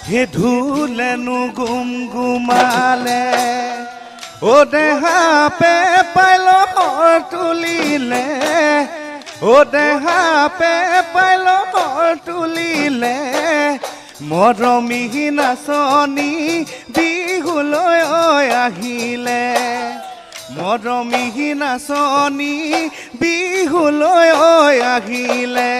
হে ধুলেনো গুম গুমালে ও দেহা পে পাইল তুলিলে ও দেহা পে পাইল তুলিলে মৰমী নাচনী বিহুলৈ আহিলে মৰমী নাচনী বিহুলৈ আহিলে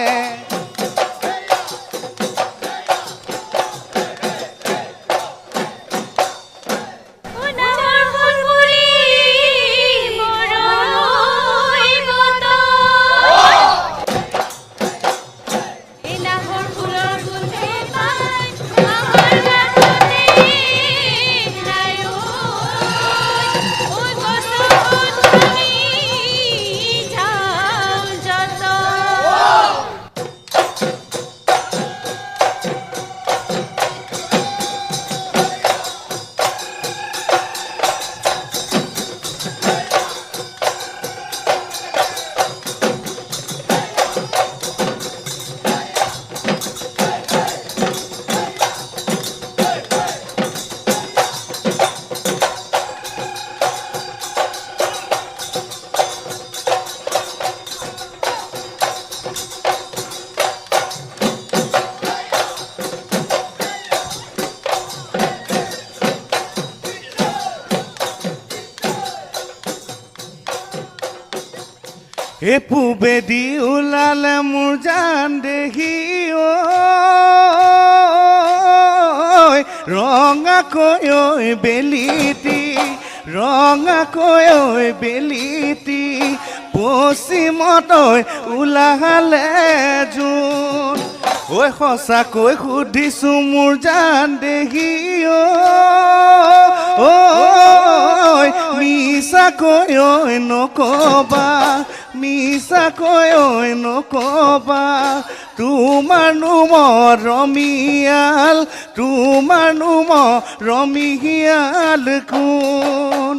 এ পূবেদি ওলালে মোৰ জান দেহি ঐ ৰঙাকৈ ঐ বেলিটি ৰঙাকৈ ঐ বেলিটি পশ্চিমত ওলালে জোন ঐ সঁচাকৈ সুধিছো মোৰ জান দেহি ঐ মিছাকৈ ঐ নকবা মিছাকৈ ঐ নকবা তোমাৰনো মৰমীয়াল তোমাৰনো মৰমীয়াল কোন